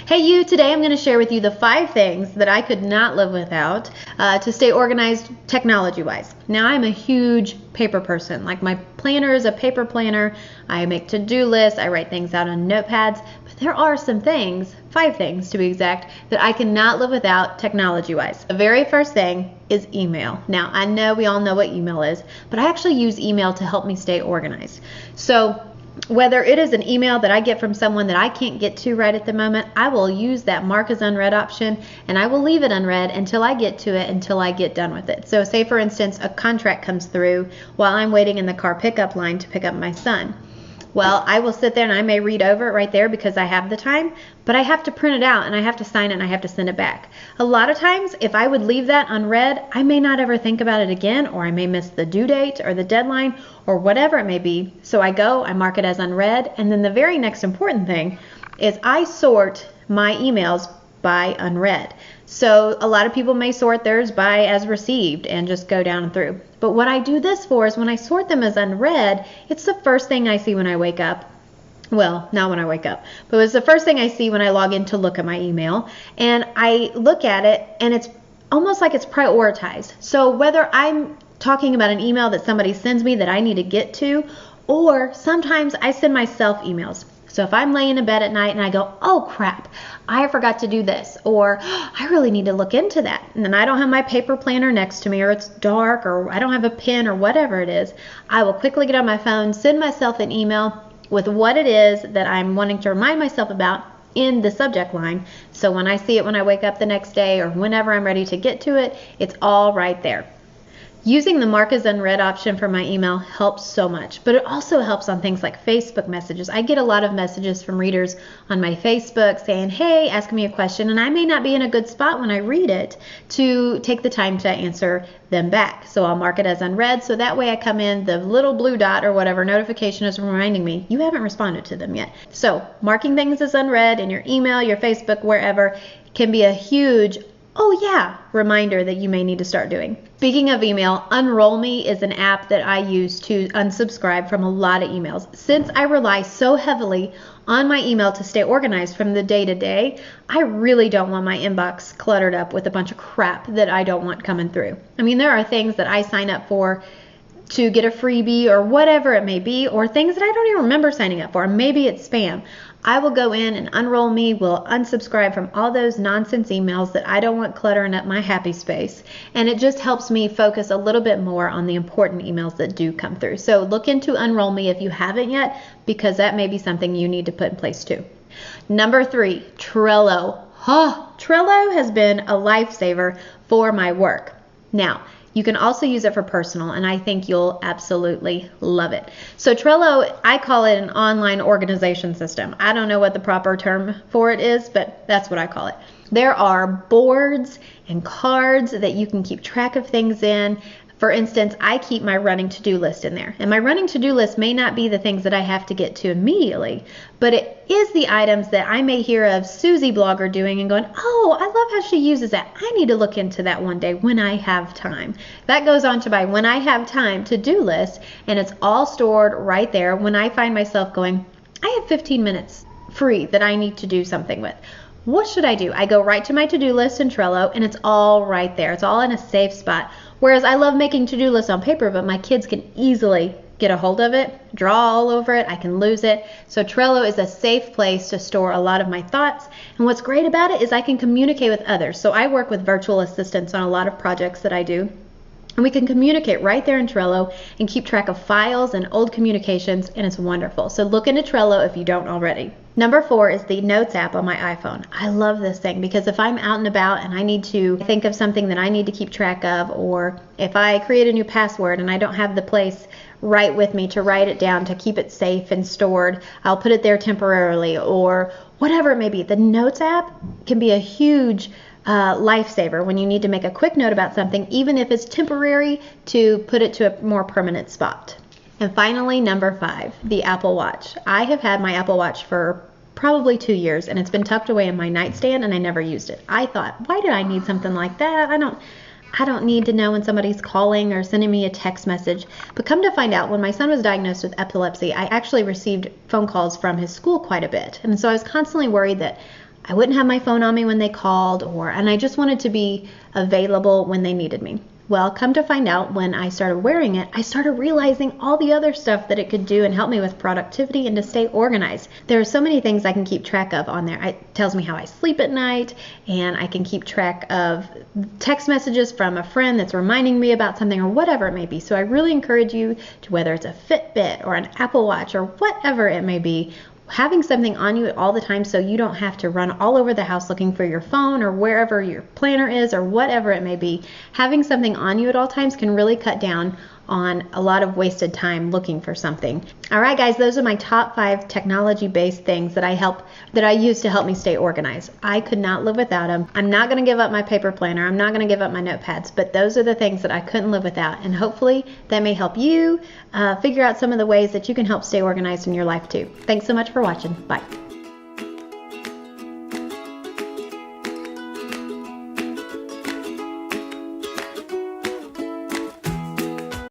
Hey you, today I'm going to share with you the 5 things that I could not live without to stay organized technology-wise. Now I'm a huge paper person. Like my planner is a paper planner. I make to-do lists. I write things out on notepads. But there are some things, 5 things to be exact, that I cannot live without technology-wise. The very first thing is email. Now I know we all know what email is, but I actually use email to help me stay organized. So whether it is an email that I get from someone that I can't get to right at the moment, I will use that mark as unread option and I will leave it unread until I get to it, until I get done with it. So say for instance, a contract comes through while I'm waiting in the car pickup line to pick up my son. Well, I will sit there and I may read over it right there because I have the time, but I have to print it out and I have to sign it and I have to send it back. A lot of times, if I would leave that unread, I may not ever think about it again, or I may miss the due date or the deadline or whatever it may be. So I mark it as unread, and then the very next important thing is I sort my emails by unread. So a lot of people may sort theirs by as received and just go down and through. But what I do this for is when I sort them as unread, it's the first thing I see when I wake up. Well, not when I wake up, but it's the first thing I see when I log in to look at my email. And I look at it and it's almost like it's prioritized. So whether I'm talking about an email that somebody sends me that I need to get to, or sometimes I send myself emails. So if I'm laying in bed at night and I go, oh crap, I forgot to do this, or I really need to look into that, and then I don't have my paper planner next to me, or it's dark, or I don't have a pen, or whatever it is, I will quickly get on my phone, send myself an email with what it is that I'm wanting to remind myself about in the subject line. So when I see it when I wake up the next day, or whenever I'm ready to get to it, it's all right there. Using the mark as unread option for my email helps so much, but it also helps on things like Facebook messages. I get a lot of messages from readers on my Facebook saying, hey, ask me a question, and I may not be in a good spot when I read it to take the time to answer them back. So I'll mark it as unread, so that way I come in, the little blue dot or whatever notification is reminding me you haven't responded to them yet. So marking things as unread in your email, your Facebook, wherever, can be a huge oh yeah, reminder that you may need to start doing. Speaking of email, UnrollMe is an app that I use to unsubscribe from a lot of emails. Since I rely so heavily on my email to stay organized from the day to day, I really don't want my inbox cluttered up with a bunch of crap that I don't want coming through. I mean, there are things that I sign up for to get a freebie or whatever it may be, or things that I don't even remember signing up for. Maybe it's spam. I will go in and UnrollMe will unsubscribe from all those nonsense emails that I don't want cluttering up my happy space. And it just helps me focus a little bit more on the important emails that do come through. So look into UnrollMe if you haven't yet, because that may be something you need to put in place too. Number 3, Trello. Trello has been a lifesaver for my work. Now, you can also use it for personal, and I think you'll absolutely love it. So Trello, I call it an online organization system. I don't know what the proper term for it is, but that's what I call it. There are boards and cards that you can keep track of things in. For instance, I keep my running to-do list in there. And my running to-do list may not be the things that I have to get to immediately, but it is the items that I may hear of Susie blogger doing and going, oh, I love how she uses that. I need to look into that one day when I have time. That goes on to my when I have time to-do list, and it's all stored right there when I find myself going, I have 15 minutes free that I need to do something with. What should I do? I go right to my to-do list in Trello, and it's all right there. It's all in a safe spot. Whereas I love making to-do lists on paper, but my kids can easily get a hold of it, draw all over it, I can lose it. So Trello is a safe place to store a lot of my thoughts. And what's great about it is I can communicate with others. So I work with virtual assistants on a lot of projects that I do. And we can communicate right there in Trello and keep track of files and old communications, and it's wonderful. So look into Trello if you don't already. Number 4 is the Notes app on my iPhone. I love this thing because if I'm out and about and I need to think of something that I need to keep track of, or if I create a new password and I don't have the place right with me to write it down to keep it safe and stored, I'll put it there temporarily, or whatever it may be. The Notes app can be a huge lifesaver when you need to make a quick note about something, even if it's temporary, to put it to a more permanent spot. And finally, number 5, the Apple Watch. I have had my Apple Watch for probably 2 years, and it's been tucked away in my nightstand, and I never used it. I thought, why did I need something like that? I don't need to know when somebody's calling or sending me a text message. But come to find out, when my son was diagnosed with epilepsy, I actually received phone calls from his school quite a bit. And so I was constantly worried that I wouldn't have my phone on me when they called, and I just wanted to be available when they needed me. Well, come to find out, when I started wearing it, I started realizing all the other stuff that it could do and help me with productivity and to stay organized. There are so many things I can keep track of on there. It tells me how I sleep at night, and I can keep track of text messages from a friend that's reminding me about something or whatever it may be. So I really encourage you to, whether it's a Fitbit or an Apple Watch or whatever it may be, having something on you all the time so you don't have to run all over the house looking for your phone or wherever your planner is or whatever it may be. Having something on you at all times can really cut down on a lot of wasted time looking for something. All right, guys, those are my top 5 technology-based things that I use to help me stay organized. I could not live without them. I'm not going to give up my paper planner. I'm not going to give up my notepads, but those are the things that I couldn't live without. And hopefully that may help you figure out some of the ways that you can help stay organized in your life too. Thanks so much for watching. Bye.